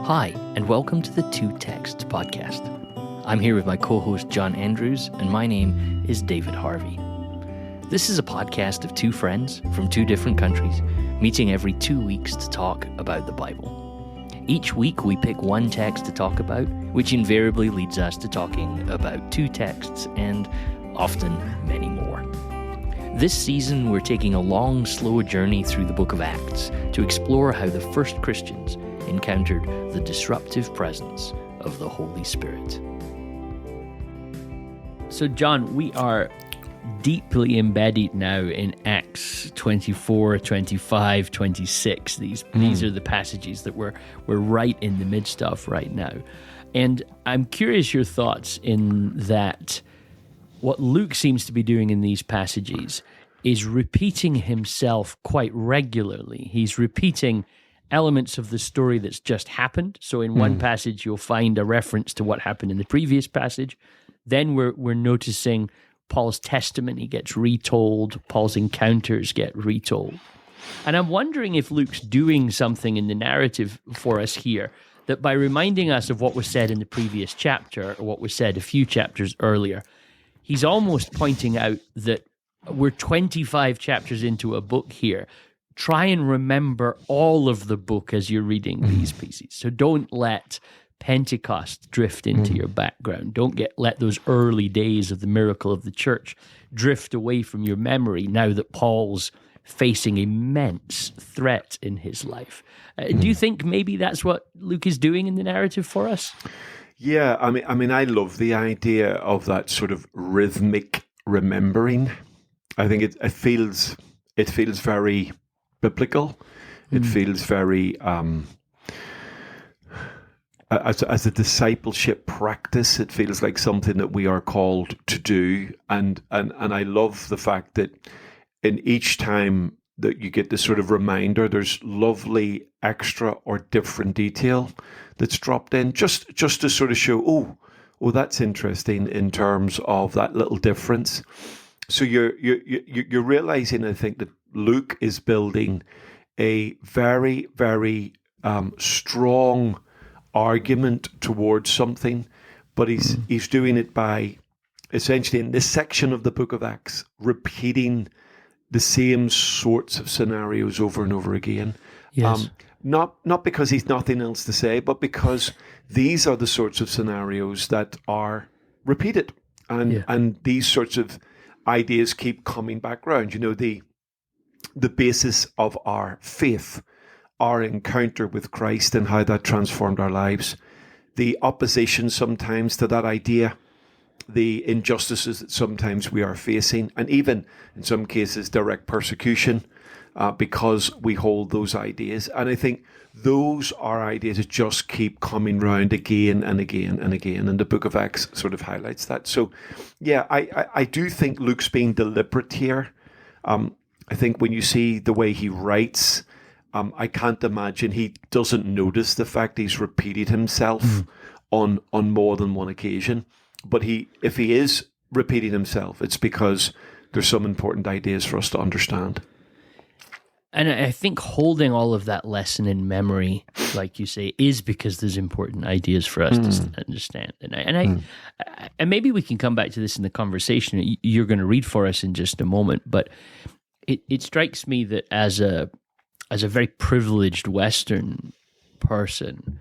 Hi, and welcome to the Two Texts podcast. I'm here with my co-host John Andrews, and my name is David Harvey. This is a podcast of two friends from two different countries, meeting every 2 weeks to talk about the Bible. Each week we pick one text to talk about, which invariably leads us to talking about two texts, and often many more. This season we're taking a long, slow journey through the book of Acts to explore how the first Christians encountered the disruptive presence of the Holy Spirit. So, John, we are deeply embedded now in Acts 24, 25, 26. These are the passages that we're right in the midst of right now. And I'm curious your thoughts in that what Luke seems to be doing in these passages is repeating himself quite regularly. He's repeating elements of the story that's just happened. So in one passage, you'll find a reference to what happened in the previous passage. Then we're noticing Paul's testimony gets retold, Paul's encounters get retold. And I'm wondering if Luke's doing something in the narrative for us here, that by reminding us of what was said in the previous chapter, or what was said a few chapters earlier, he's almost pointing out that we're 25 chapters into a book here. Try and remember all of the book as you're reading these pieces. So don't let Pentecost drift into your background. Don't let those early days of the miracle of the church drift away from your memory now that Paul's facing immense threat in his life. Do you think maybe that's what Luke is doing in the narrative for us? Yeah, I mean, I love the idea of that sort of rhythmic remembering. I think it feels very biblical. It feels very as a discipleship practice. It feels like something that we are called to do, and I love the fact that in each time that you get this sort of reminder, there's lovely extra or different detail that's dropped in, just to sort of show, oh, that's interesting in terms of that little difference. So you're realizing, I think, that Luke is building a very, very strong argument towards something, but he's doing it by essentially in this section of the book of Acts repeating the same sorts of scenarios over and over again. Yes. Not because he's nothing else to say, but because these are the sorts of scenarios that are repeated, and these sorts of ideas keep coming back round. You know, the basis of our faith, our encounter with Christ and how that transformed our lives, the opposition sometimes to that idea, the injustices that sometimes we are facing, and even in some cases direct persecution because we hold those ideas. And I think those are ideas that just keep coming round again and again and again, and the book of Acts sort of highlights that. So yeah, I do think Luke's being deliberate here. I think when you see the way he writes, I can't imagine he doesn't notice the fact he's repeated himself on more than one occasion. But if he is repeating himself, it's because there's some important ideas for us to understand. And I think holding all of that lesson in memory, like you say, is because there's important ideas for us to understand. And maybe we can come back to this in the conversation you're going to read for us in just a moment. But it strikes me that as a very privileged Western person,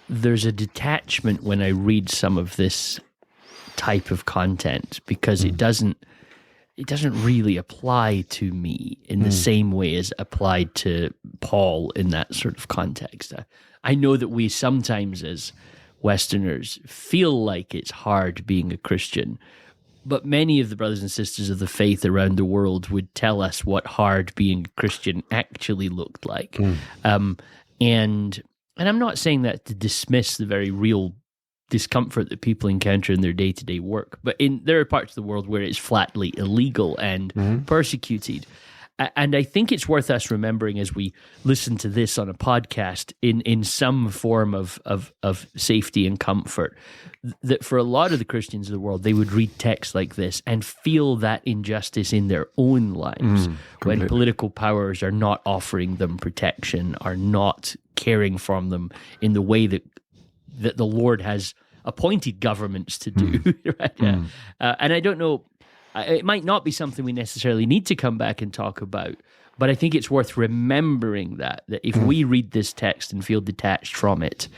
there's a detachment when I read some of this type of content, because it doesn't really apply to me in the same way as applied to Paul in that sort of context. I know that we sometimes as Westerners feel like it's hard being a Christian, but many of the brothers and sisters of the faith around the world would tell us what hard being a Christian actually looked like. And I'm not saying that to dismiss the very real discomfort that people encounter in their day-to-day work, but there are parts of the world where it's flatly illegal and persecuted. And I think it's worth us remembering as we listen to this on a podcast in some form of safety and comfort, that for a lot of the Christians of the world, they would read texts like this and feel that injustice in their own lives when political powers are not offering them protection, are not caring for them in the way that the Lord has appointed governments to do. Right? And I don't know, it might not be something we necessarily need to come back and talk about, but I think it's worth remembering that if we read this text and feel detached from it,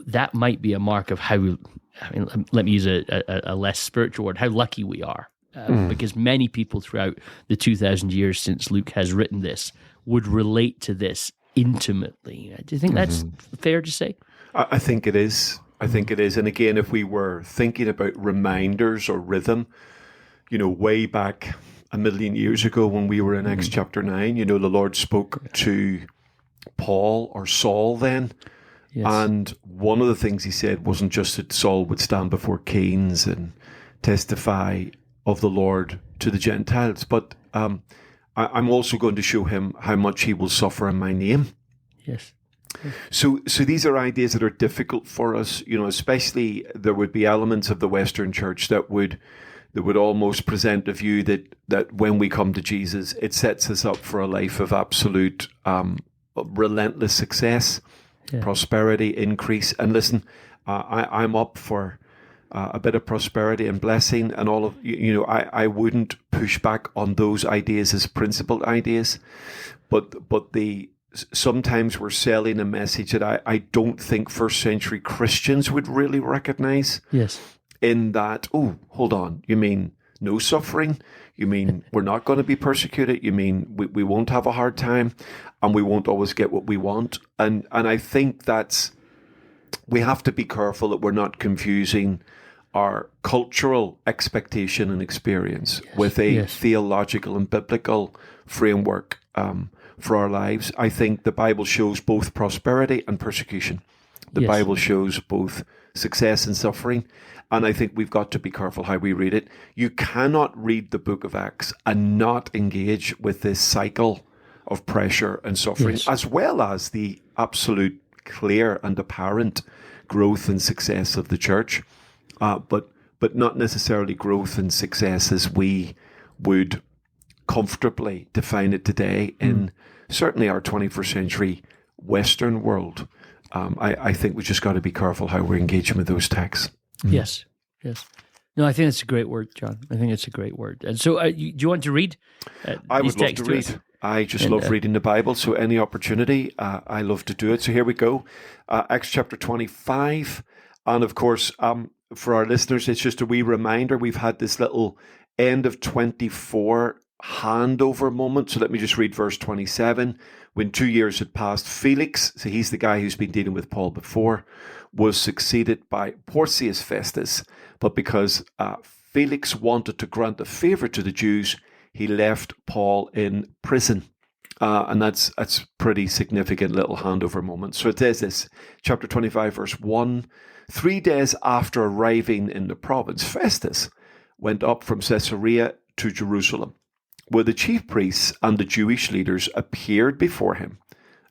that might be a mark of how, let me use a less spiritual word, how lucky we are. Because many people throughout the 2,000 years since Luke has written this would relate to this intimately. Do you think that's fair to say? I think it is. I think it is. And again, if we were thinking about reminders or rhythm, way back 1,000,000 years ago when we were in Acts chapter 9, the Lord spoke to Paul or Saul then. Yes. And one of the things he said wasn't just that Saul would stand before kings and testify of the Lord to the Gentiles, but I'm also going to show him how much he will suffer in my name. Yes. So these are ideas that are difficult for us, especially there would be elements of the Western church that would almost present a view that when we come to Jesus, it sets us up for a life of absolute relentless success, prosperity, increase. And listen, I'm up for a bit of prosperity and blessing and all of, I wouldn't push back on those ideas as principled ideas, but sometimes we're selling a message that I don't think first century Christians would really recognize. Yes. In that, oh, hold on, you mean no suffering? You mean we're not going to be persecuted? You mean we won't have a hard time and we won't always get what we want? And I think we have to be careful that we're not confusing our cultural expectation and experience with a theological and biblical framework for our lives. I think the Bible shows both prosperity and persecution. The Bible shows both success and suffering. And I think we've got to be careful how we read it. You cannot read the book of Acts and not engage with this cycle of pressure and suffering, as well as the absolute clear and apparent growth and success of the church. But not necessarily growth and success as we would comfortably define it today in certainly our 21st century Western world. I think we just got to be careful how we're engaging with those texts. Yes. No, I think that's a great word, John. I think it's a great word. And so, do you want to read? I would love to read. I just love reading the Bible. So, any opportunity, I love to do it. So, here we go. Acts chapter 25. And of course, for our listeners, it's just a wee reminder. We've had this little end of 24 handover moment. So let me just read verse 27. When 2 years had passed, Felix, so he's the guy who's been dealing with Paul before, was succeeded by Porcius Festus. But because Felix wanted to grant a favor to the Jews, he left Paul in prison. And that's pretty significant little handover moment. So it says this, chapter 25, verse 1. 3 days after arriving in the province, Festus went up from Caesarea to Jerusalem, where the chief priests and the Jewish leaders appeared before him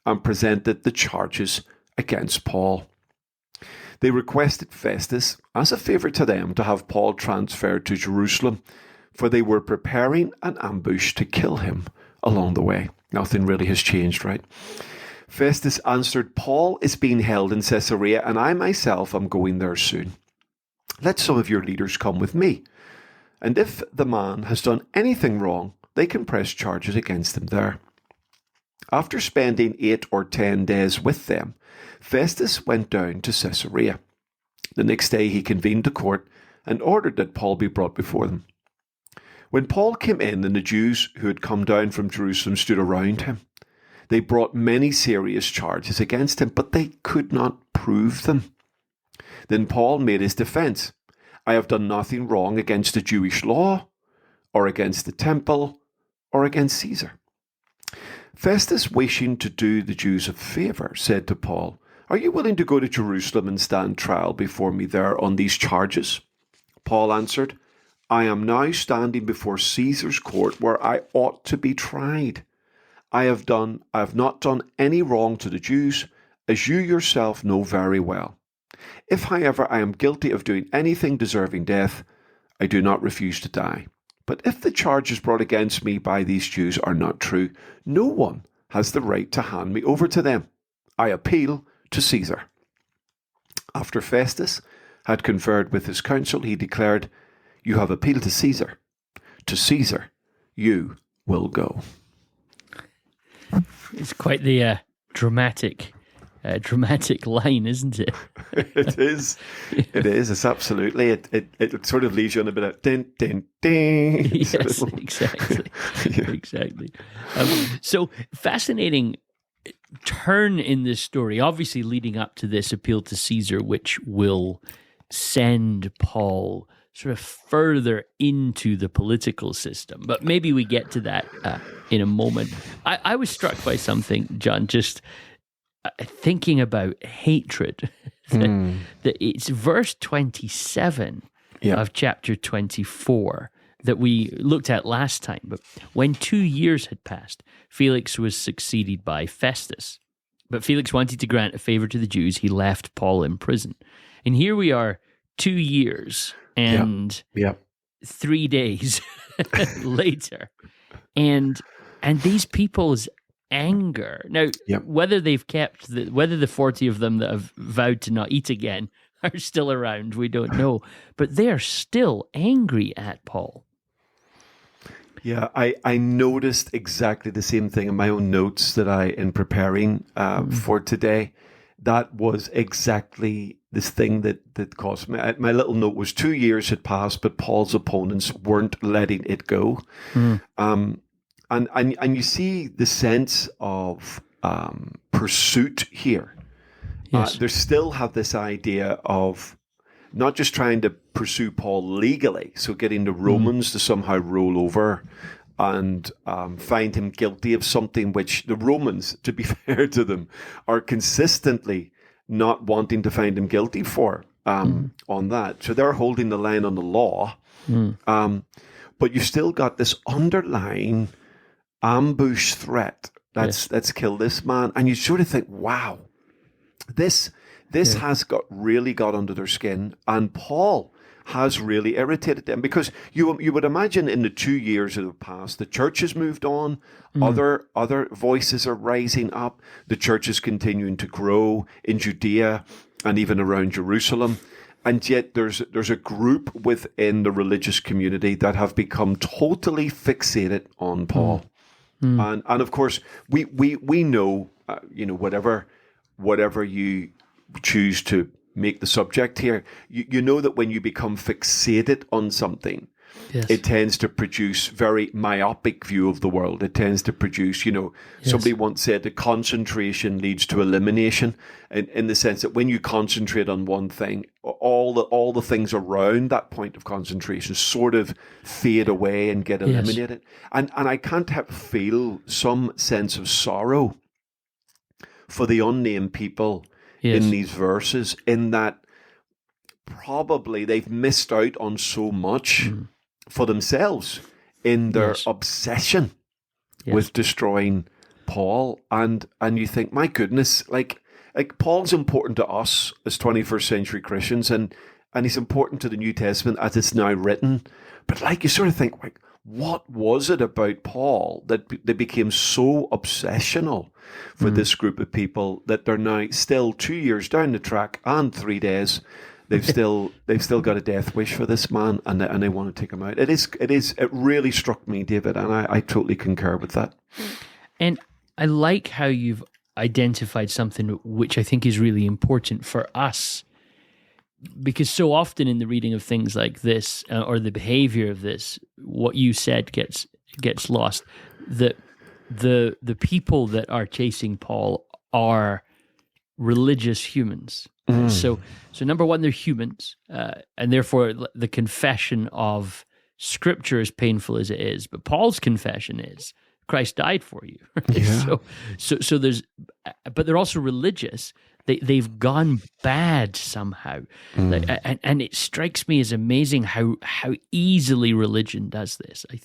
and presented the charges against Paul. They requested Festus, as a favor to them, to have Paul transferred to Jerusalem, for they were preparing an ambush to kill him along the way. Nothing really has changed, right? Festus answered, Paul is being held in Caesarea, and I myself am going there soon. Let some of your leaders come with me, and if the man has done anything wrong, they can press charges against him there. After spending 8 or 10 days with them, Festus went down to Caesarea. The next day he convened the court and ordered that Paul be brought before them. When Paul came in and the Jews who had come down from Jerusalem stood around him, they brought many serious charges against him, but they could not prove them. Then Paul made his defense. I have done nothing wrong against the Jewish law, or against the temple, or against Caesar. Festus, wishing to do the Jews a favor, said to Paul, Are you willing to go to Jerusalem and stand trial before me there on these charges? Paul answered, I am now standing before Caesar's court where I ought to be tried. I have not done any wrong to the Jews, as you yourself know very well. If, however, I am guilty of doing anything deserving death, I do not refuse to die. But if the charges brought against me by these Jews are not true, no one has the right to hand me over to them. I appeal to Caesar. After Festus had conferred with his council, he declared, you have appealed to Caesar. To Caesar you will go. It's quite the dramatic line, isn't it? It is. It is. It's absolutely. It sort of leaves you on a bit of din din din. Yes, exactly. Yeah. Exactly. So fascinating turn in this story, obviously leading up to this appeal to Caesar, which will send Paul sort of further into the political system. But maybe we get to that in a moment. I was struck by something, John, just thinking about hatred. That it's verse 27 of chapter 24 that we looked at last time. But when 2 years had passed, Felix was succeeded by Festus. But Felix wanted to grant a favor to the Jews. He left Paul in prison. And here we are 2 years and 3 days later. And these people's anger. Now, whether they've kept whether the 40 of them that have vowed to not eat again are still around, we don't know. But they are still angry at Paul. Yeah, I noticed exactly the same thing in my own notes that in preparing for today. That was exactly this thing that caused me. My little note was 2 years had passed, but Paul's opponents weren't letting it go. And you see the sense of pursuit here. Yes. They still have this idea of not just trying to pursue Paul legally, so getting the Romans to somehow roll over and find him guilty of something which the Romans, to be fair to them, are consistently not wanting to find him guilty for on that. So they're holding the line on the law. But you've still got this underlying ambush threat. Let's kill this man. And you sort of think, wow, this has really got under their skin. And Paul has really irritated them, because you would imagine in the 2 years that have passed, the church has moved on, other voices are rising up, the church is continuing to grow in Judea and even around Jerusalem. And yet there's a group within the religious community that have become totally fixated on Paul. And of course, we know, whatever you choose to make the subject here, you know that when you become fixated on something, it tends to produce very myopic view of the world. It tends to produce, somebody once said that concentration leads to elimination, in the sense that when you concentrate on one thing, all the things around that point of concentration sort of fade away and get eliminated. And I can't help feel some sense of sorrow for the unnamed people in these verses, in that probably they've missed out on so much for themselves in their obsession with destroying Paul. And you think, my goodness, like Paul's important to us as 21st century Christians, and he's important to the New Testament as it's now written. But you sort of think, what was it about Paul that they became so obsessional for this group of people that they're now still 2 years down the track and 3 days, they've still got a death wish for this man, and they want to take him out. It really struck me, David, and I totally concur with that. And I like how you've identified something which I think is really important for us, because so often in the reading of things like this, or the behavior of this, what you said gets lost. That the people that are chasing Paul are religious humans. So number one, they're humans, and therefore the confession of Scripture, as painful as it is, but Paul's confession is Christ died for you. So there's, but they're also religious. They've gone bad somehow, and it strikes me as amazing how easily religion does this. I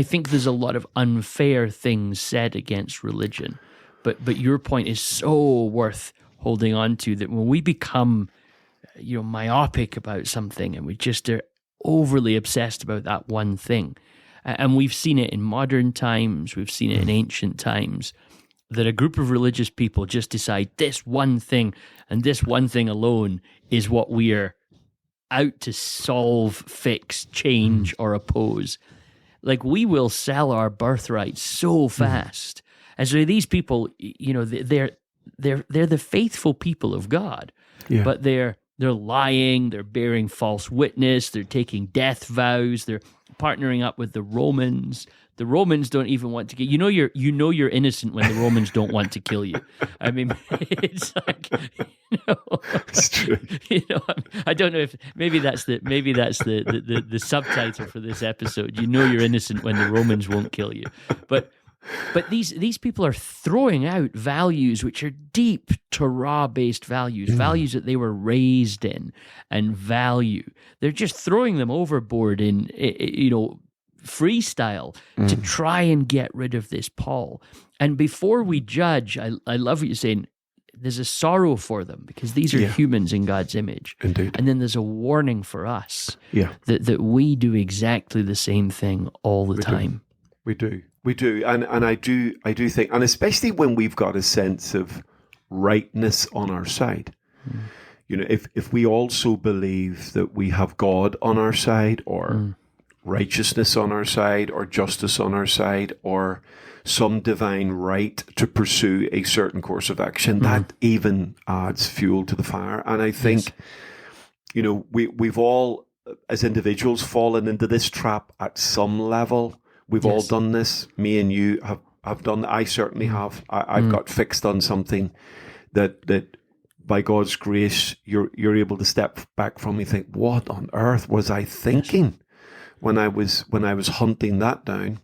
think there's a lot of unfair things said against religion, but your point is so worth holding on to, that when we become myopic about something and we just are overly obsessed about that one thing, and we've seen it in modern times, we've seen it in ancient times, that a group of religious people just decide this one thing and this one thing alone is what we are out to solve, fix, change, or oppose. Like, we will sell our birthright so fast. And so these people, they're the faithful people of God, but they're lying, they're bearing false witness, they're taking death vows, they're partnering up with the Romans. The Romans don't even want to get you're innocent when the Romans don't want to kill you. I mean, it's like, it's true. I don't know if maybe that's the subtitle for this episode. You're innocent when the Romans won't kill you. But these people are throwing out values which are deep Torah-based values, values that they were raised in and value. They're just throwing them overboard in freestyle to try and get rid of this Paul. And before we judge, I love what you're saying. There's a sorrow for them because these are humans in God's image. Indeed. And then there's a warning for us that we do exactly the same thing all the time. We do. And I do think, and especially when we've got a sense of rightness on our side. If we also believe that we have God on our side, or righteousness on our side, or justice on our side, or some divine right to pursue a certain course of action, that even adds fuel to the fire. And I think, we've all, as individuals, fallen into this trap at some level. We've all done this. Me and you have done. I certainly have. I've got fixed on something that by God's grace, you're able to step back from and think, what on earth was I thinking when I was hunting that down?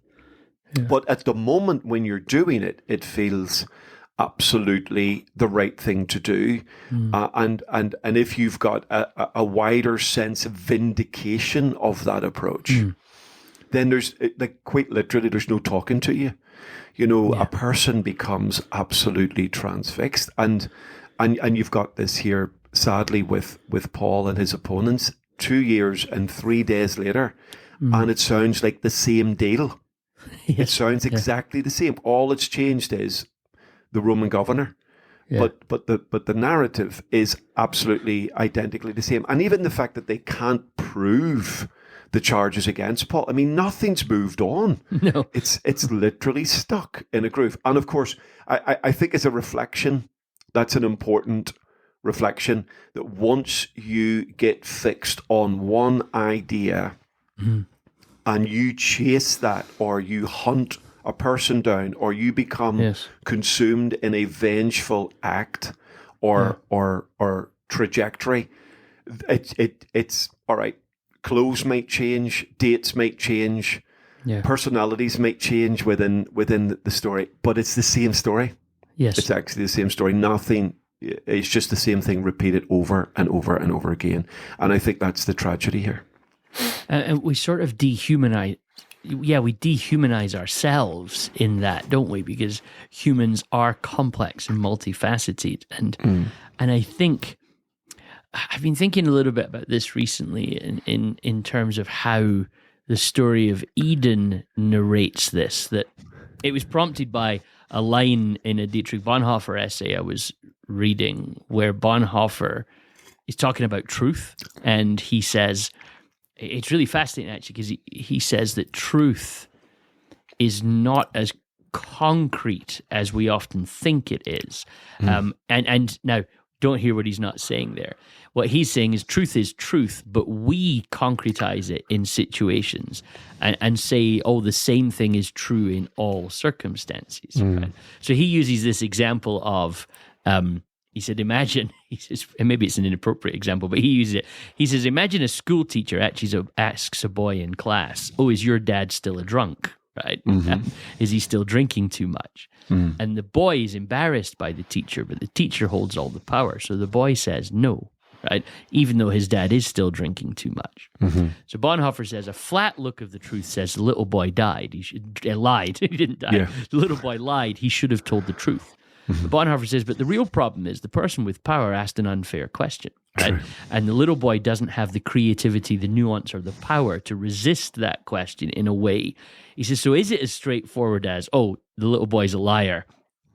Yeah. But at the moment when you're doing it, it feels absolutely the right thing to do. And if you've got a wider sense of vindication of that approach, then there's, like, quite literally, there's no talking to you. A person becomes absolutely transfixed. And you've got this here, sadly, with Paul and his opponents, 2 years and 3 days later, and it sounds like the same deal. It sounds exactly the same. All that's changed is the Roman governor. But the narrative is absolutely identically the same. And even the fact that they can't prove the charges against Paul, I mean, nothing's moved on. No. It's literally stuck in a groove. And of course, I think as a reflection, that's an important reflection, that once you get fixed on one idea and you chase that, or you hunt a person down, or you become consumed in a vengeful act or trajectory, it's all right. Clothes might change, dates might change, personalities might change within the story, but it's the same story. Yes, it's actually the same story. Nothing. It's just the same thing repeated over and over and over again. And I think that's the tragedy here. And we sort of dehumanize. Yeah, we dehumanize ourselves in that, don't we? Because humans are complex and multifaceted, and I think I've been thinking a little bit about this recently in terms of how the story of Eden narrates this. That it was prompted by a line in a Dietrich Bonhoeffer essay I was reading, where Bonhoeffer is talking about truth, and he says, it's really fascinating actually, because he says that truth is not as concrete as we often think it is. And now, don't hear what he's not saying there. What he's saying is truth, but we concretize it in situations and say, oh, the same thing is true in all circumstances. Right? So he uses this example of, he said, imagine, he says, and maybe it's an inappropriate example, but he uses it. He says, imagine a school teacher actually asks a boy in class, oh, is your dad still a drunk? Right? Is he still drinking too much? And the boy is embarrassed by the teacher, but the teacher holds all the power. So the boy says no, right? Even though his dad is still drinking too much. So Bonhoeffer says, a flat look of the truth says the little boy died. He lied. He didn't die. Yeah. The little boy lied. He should have told the truth. But Bonhoeffer says, but the real problem is the person with power asked an unfair question. Right? And the little boy doesn't have the creativity, the nuance, or the power to resist that question in a way. He says, so is it as straightforward as, oh, the little boy's a liar,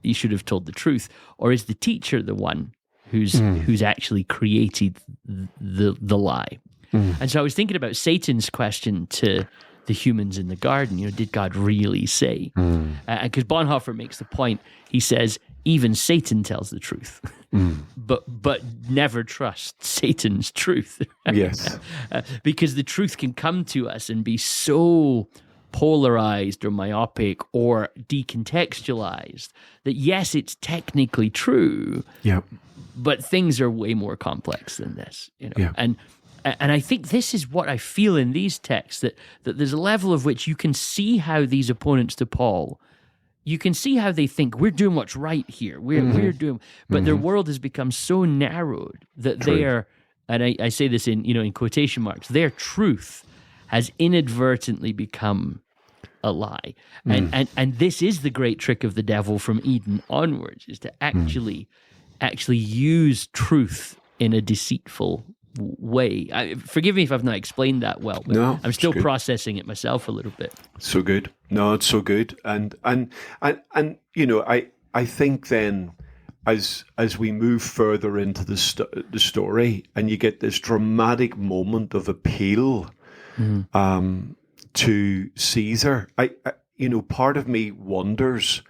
you should have told the truth, or is the teacher the one who's actually created the lie? And so I was thinking about Satan's question to the humans in the garden. Did God really say? Because Bonhoeffer makes the point. He says even Satan tells the truth, but never trust Satan's truth. Yes, because the truth can come to us and be so polarized or myopic or decontextualized that yes, it's technically true. Yeah. But things are way more complex than this, Yeah. And I think this is what I feel in these texts, that there's a level of which you can see how these opponents to Paul, you can see how they think we're doing what's right here. We're doing, but their world has become so narrowed that they are, and I say this in quotation marks, their truth has inadvertently become a lie. And this is the great trick of the devil from Eden onwards, is to actually use truth in a deceitful way. Forgive me if I've not explained that well, but no, I'm still processing it myself a little bit. So good. No, it's so good. And I think then as we move further into the story, and you get this dramatic moment of appeal to Caesar, I part of me wonders,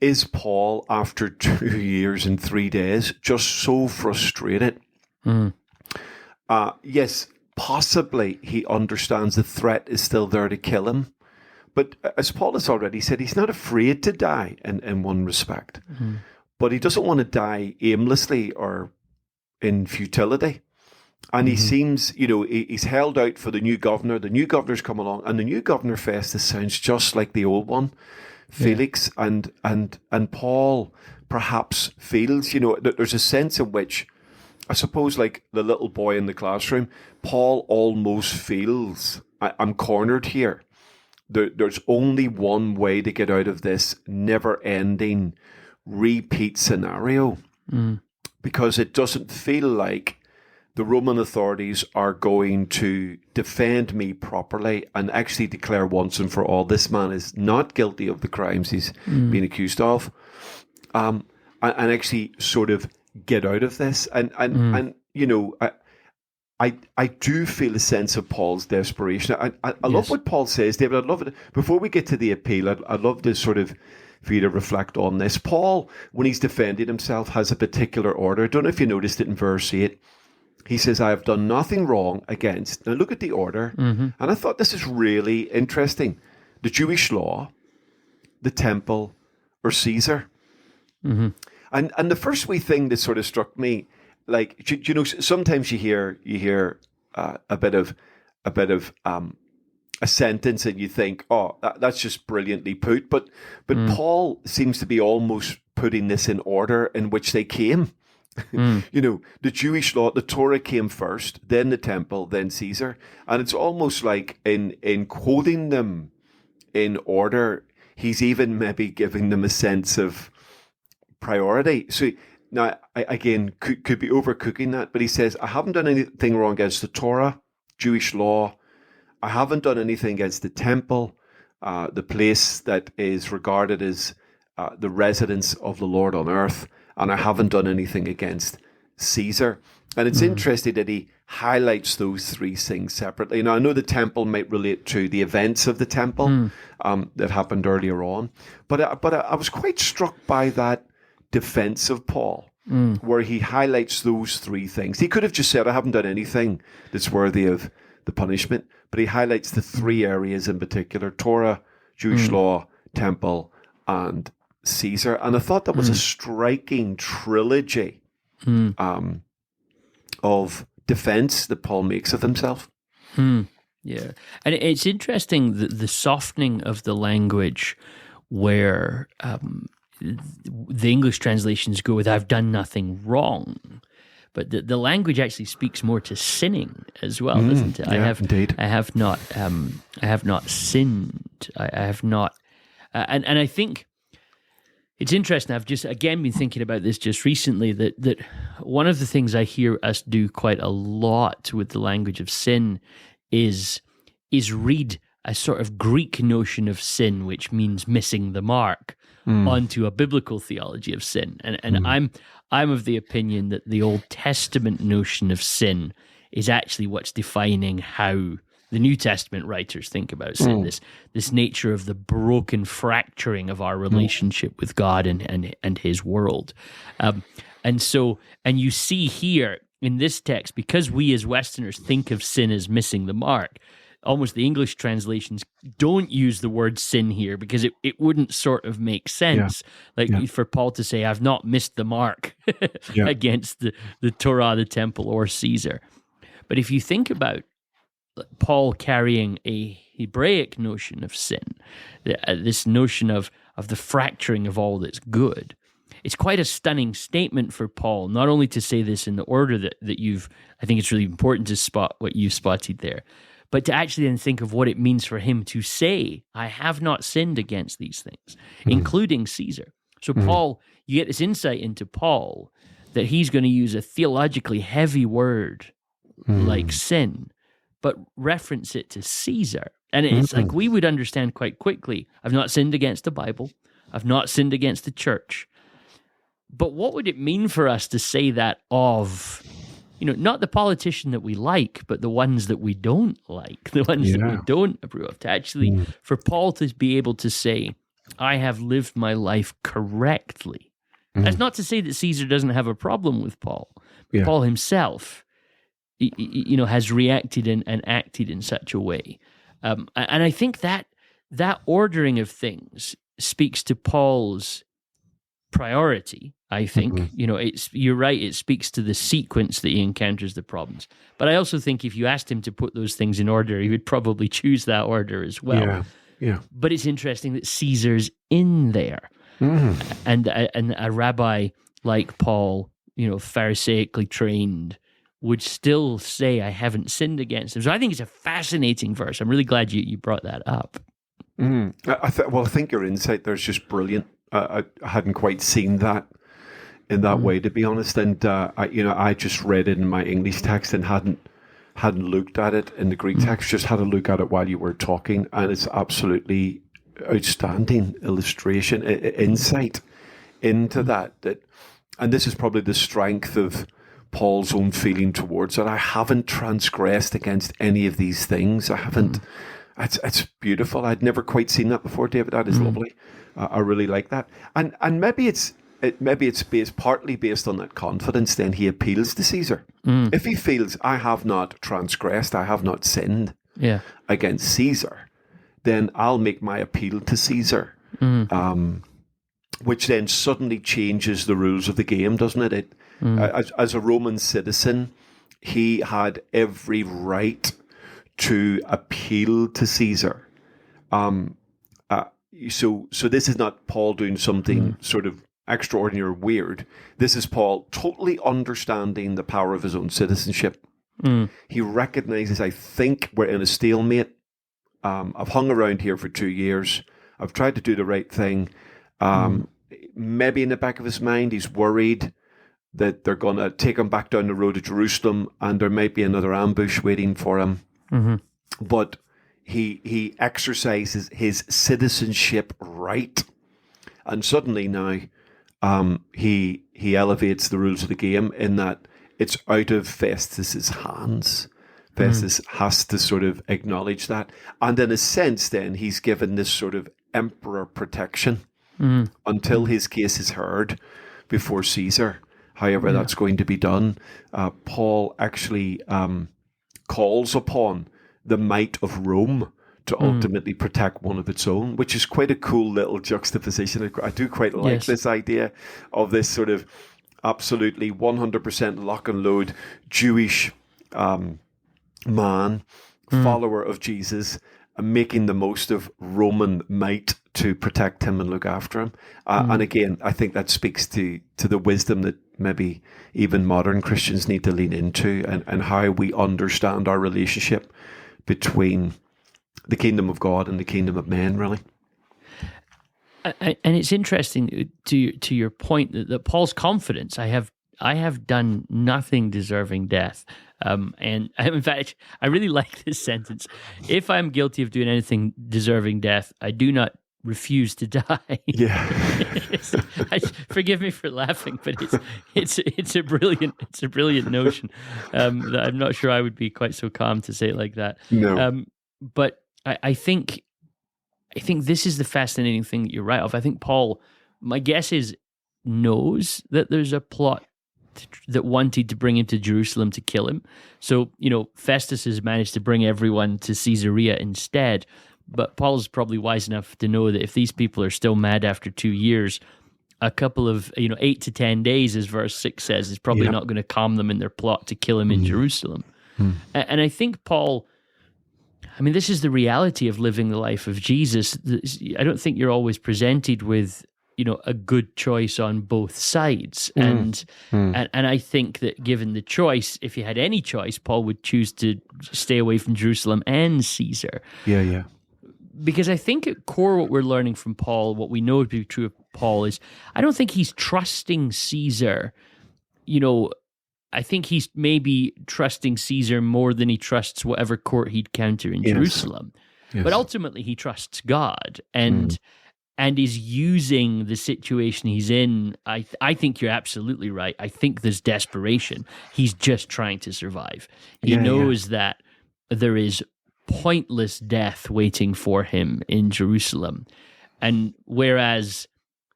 is Paul, after 2 years and 3 days, just so frustrated? Yes, possibly he understands the threat is still there to kill him. But as Paul has already said, he's not afraid to die in one respect. But he doesn't want to die aimlessly or in futility. And he seems, he's held out for the new governor. The new governor's come along, and the new governor, Festus, sounds just like the old one, Felix. Yeah. And Paul perhaps feels, that there's a sense in which, I suppose, like the little boy in the classroom, Paul almost feels, I'm cornered here. There's only one way to get out of this never-ending repeat scenario, because it doesn't feel like the Roman authorities are going to defend me properly and actually declare once and for all this man is not guilty of the crimes he's been accused of, and actually sort of get out of this. And I do feel a sense of Paul's desperation. I love what Paul says, David. I'd love it. Before we get to the appeal, I'd love to sort of for you to reflect on this. Paul, when he's defending himself, has a particular order. I don't know if you noticed it in verse 8. He says, I have done nothing wrong against. Now look at the order. And I thought this is really interesting. The Jewish law, the temple, or Caesar. And the first wee thing that sort of struck me, like, sometimes you hear a bit of a sentence and you think, oh, that's just brilliantly put. But Paul seems to be almost putting this in order in which they came. The Jewish law, the Torah came first, then the temple, then Caesar. And it's almost like in quoting them in order, he's even maybe giving them a sense of priority. So now, again, could be overcooking that, but he says, I haven't done anything wrong against the Torah, Jewish law. I haven't done anything against the temple, the place that is regarded as the residence of the Lord on earth. And I haven't done anything against Caesar. And it's interesting that he highlights those three things separately. Now, I know the temple might relate to the events of the temple that happened earlier on. But I was quite struck by that defense of Paul, where he highlights those three things. He could have just said, I haven't done anything that's worthy of the punishment. But he highlights the three areas in particular: Torah, Jewish law, temple, and Caesar. And I thought that was a striking trilogy of defense that Paul makes of himself. Yeah. And it's interesting that the softening of the language, where the English translations go with, I've done nothing wrong. But the language actually speaks more to sinning as well, doesn't it? Yeah, indeed. I have not sinned. I have not, and I think it's interesting. I've just again been thinking about this just recently. That one of the things I hear us do quite a lot with the language of sin is read a sort of Greek notion of sin, which means missing the mark, onto a biblical theology of sin. And I'm of the opinion that the Old Testament notion of sin is actually what's defining how the New Testament writers think about sin, this nature of the broken fracturing of our relationship with God and his world. And you see here in this text, because we as Westerners think of sin as missing the mark, almost the English translations don't use the word sin here because it wouldn't sort of make sense. For Paul to say, I've not missed the mark against the Torah, the temple, or Caesar. But if you think about Paul carrying a Hebraic notion of sin, this notion of the fracturing of all that's good, it's quite a stunning statement for Paul, not only to say this in the order that you've, I think it's really important to spot what you've spotted there, but to actually then think of what it means for him to say, I have not sinned against these things, including Caesar. So Paul, you get this insight into Paul that he's going to use a theologically heavy word like sin, but reference it to Caesar. And it's like we would understand quite quickly, I've not sinned against the Bible, I've not sinned against the church. But what would it mean for us to say that of, not the politician that we like, but the ones that we don't like, the ones that we don't approve of, to actually, for Paul to be able to say, I have lived my life correctly. That's not to say that Caesar doesn't have a problem with Paul. Paul himself, has reacted and acted in such a way. And I think that ordering of things speaks to Paul's priority, I think. You're right, it speaks to the sequence that he encounters the problems. But I also think if you asked him to put those things in order, he would probably choose that order as well. But it's interesting that Caesar's in there. And a rabbi like Paul, Pharisaically trained, would still say, I haven't sinned against him. So I think it's a fascinating verse. I'm really glad you brought that up. I think your insight there is just brilliant. I hadn't quite seen that in that way, to be honest. And I just read it in my English text and hadn't looked at it in the Greek text. Just had a look at it while you were talking, and it's absolutely outstanding illustration, insight into that. And this is probably the strength of Paul's own feeling towards it. I haven't transgressed against any of these things. I haven't. It's beautiful. I'd never quite seen that before, David. That is lovely. I really like that. And maybe it's partly based on that confidence. Then he appeals to Caesar. If he feels, I have not transgressed, I have not sinned against Caesar, then I'll make my appeal to Caesar. Which then suddenly changes the rules of the game, doesn't it? As a Roman citizen, he had every right to appeal to Caesar. So this is not Paul doing something sort of extraordinary or weird. This is Paul totally understanding the power of his own citizenship. He recognizes, I think we're in a stalemate. I've hung around here for 2 years. I've tried to do the right thing. Maybe in the back of his mind, he's worried that they're going to take him back down the road to Jerusalem and there might be another ambush waiting for him. But he exercises his citizenship right. And suddenly now he elevates the rules of the game in that it's out of Festus's hands. Festus has to sort of acknowledge that. And in a sense then, he's given this sort of emperor protection until his case is heard before Caesar. However that's going to be done. Paul actually calls upon the might of Rome to ultimately protect one of its own, which is quite a cool little juxtaposition. I do quite like this idea of this sort of absolutely 100% lock and load Jewish man, follower of Jesus, making the most of Roman might to protect him and look after him. And again, I think that speaks to the wisdom that maybe even modern Christians need to lean into, and how we understand our relationship between the kingdom of God and the kingdom of men, really. And it's interesting to your point that Paul's confidence, I have done nothing deserving death. And in fact, I really like this sentence. If I'm guilty of doing anything deserving death, I do not refuse to die. Yeah. Forgive me for laughing, but it's a brilliant notion that I'm not sure I would be quite so calm to say it like that. No. But I think this is the fascinating thing that you're right of. I think Paul, my guess is, knows that there's a plot that wanted to bring him to Jerusalem to kill him. So, Festus has managed to bring everyone to Caesarea instead. But Paul's probably wise enough to know that if these people are still mad after 2 years, a couple of 8 to 10 days, as verse 6 says, is probably not going to calm them in their plot to kill him in Jerusalem. And I think Paul, this is the reality of living the life of Jesus. I don't think you're always presented with a good choice on both sides. And I think that given the choice, if you had any choice, Paul would choose to stay away from Jerusalem and Caesar. Yeah. Because I think at core what we're learning from Paul, what we know to be true of Paul is, I don't think he's trusting Caesar. I think he's maybe trusting Caesar more than he trusts whatever court he'd counter in Jerusalem. Yes. But ultimately he trusts God and is using the situation he's in. I think you're absolutely right. I think there's desperation. He's just trying to survive. He knows that there is pointless death waiting for him in Jerusalem. And whereas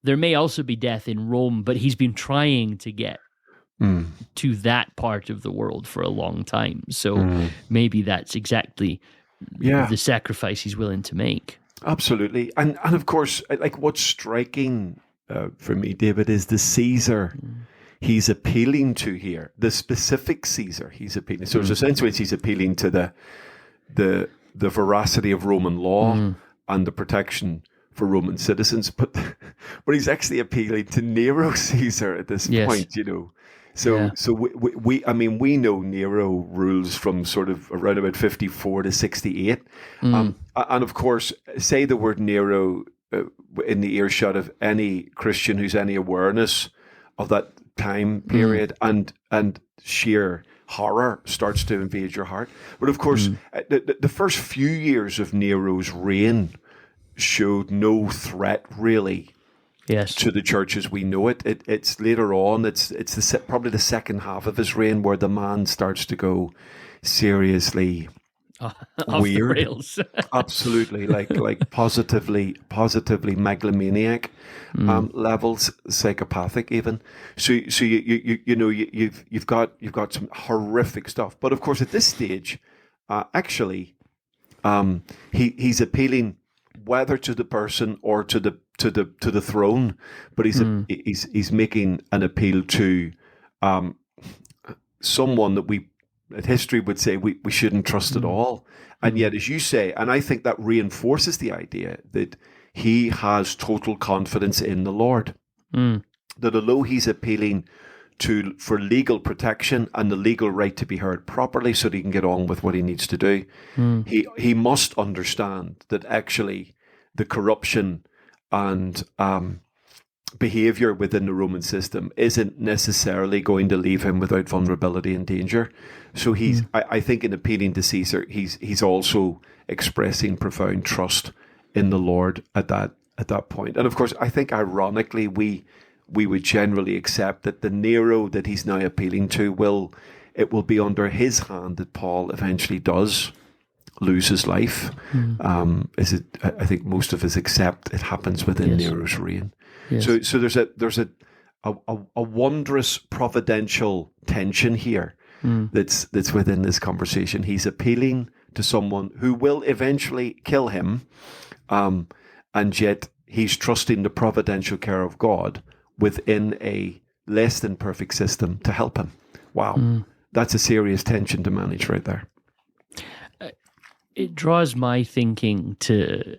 there may also be death in Rome, but he's been trying to get to that part of the world for a long time. So maybe that's exactly the sacrifice he's willing to make. Absolutely. And of course, like what's striking for me, David, is the Caesar he's appealing to here, the specific Caesar he's appealing. So there's a sense in which he's appealing to the veracity of Roman law and the protection for Roman citizens, but he's actually appealing to Nero Caesar at this point, So we know Nero rules from sort of around about 54 to 68. And of course, say the word Nero in the earshot of any Christian who's any awareness of that time period and sheer horror starts to invade your heart. But of course, the first few years of Nero's reign showed no threat really to the church as we know it. It's later on, it's probably the second half of his reign where the man starts to go seriously weird. The rails. Absolutely, like positively megalomaniac levels, psychopathic even. So you've got some horrific stuff. But of course, at this stage, he's appealing whether to the person or to the throne, but he's making an appeal to someone that history would say we shouldn't trust at all. And yet, as you say, and I think that reinforces the idea that he has total confidence in the Lord. That although he's appealing for legal protection and the legal right to be heard properly so that he can get on with what he needs to do, he must understand that actually the corruption and behavior within the Roman system isn't necessarily going to leave him without vulnerability and danger. So I think in appealing to Caesar, he's also expressing profound trust in the Lord at that point. And of course, I think ironically, we would generally accept that the Nero that he's now appealing to will be under his hand that Paul eventually does lose his life. I think most of us accept it happens within Nero's reign. Yes. So there's a wondrous providential tension here that's within this conversation. He's appealing to someone who will eventually kill him, and yet he's trusting the providential care of God within a less than perfect system to help him. Wow, that's a serious tension to manage right there. It draws my thinking to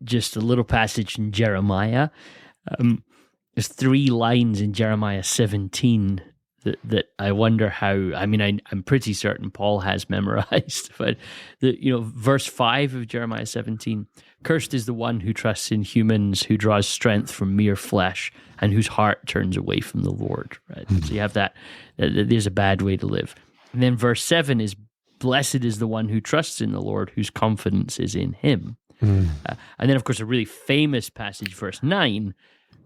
just a little passage in Jeremiah. There's 3 lines in Jeremiah 17 that I wonder how. I'm pretty certain Paul has memorized, but verse 5 of Jeremiah 17: "Cursed is the one who trusts in humans, who draws strength from mere flesh, and whose heart turns away from the Lord." Right. So you have that. There's a bad way to live. And then verse 7 is, "Blessed is the one who trusts in the Lord, whose confidence is in Him." And then, of course, a really famous passage, verse 9,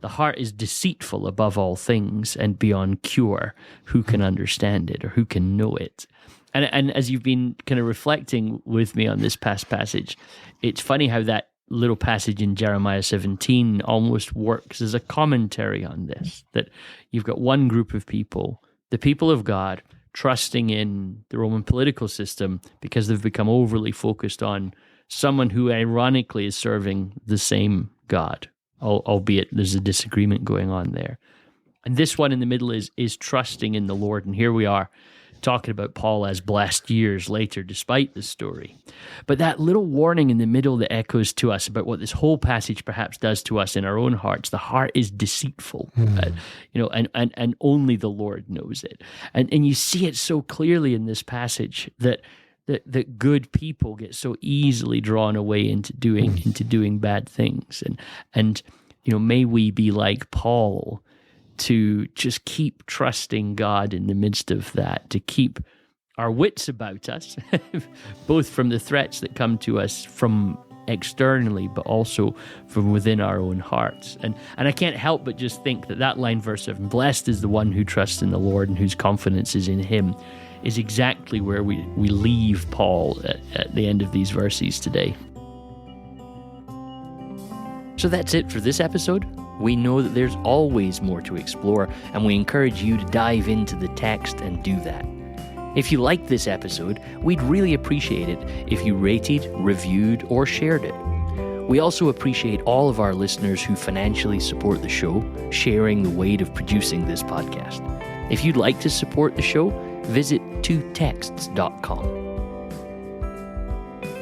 the heart is deceitful above all things and beyond cure. Who can understand it or who can know it? And as you've been kind of reflecting with me on this past passage, it's funny how that little passage in Jeremiah 17 almost works as a commentary on this, that you've got one group of people, the people of God, trusting in the Roman political system because they've become overly focused on someone who ironically is serving the same God, albeit there's a disagreement going on there. And this one in the middle is trusting in the Lord. And here we are talking about Paul as blessed years later, despite the story. But that little warning in the middle that echoes to us about what this whole passage perhaps does to us in our own hearts, the heart is deceitful, and only the Lord knows it. And you see it so clearly in this passage that good people get so easily drawn away into doing bad things. And may we be like Paul, to just keep trusting God in the midst of that, to keep our wits about us, both from the threats that come to us from externally, but also from within our own hearts. And I can't help but just think that line, verse 7, blessed is the one who trusts in the Lord and whose confidence is in him, is exactly where we leave Paul at the end of these verses today. So that's it for this episode. We know that there's always more to explore, and we encourage you to dive into the text and do that. If you liked this episode, we'd really appreciate it if you rated, reviewed, or shared it. We also appreciate all of our listeners who financially support the show, sharing the weight of producing this podcast. If you'd like to support the show, visit twotexts.com.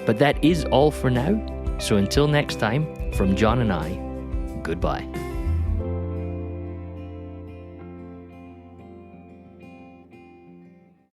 But that is all for now, so until next time, from John and I, goodbye.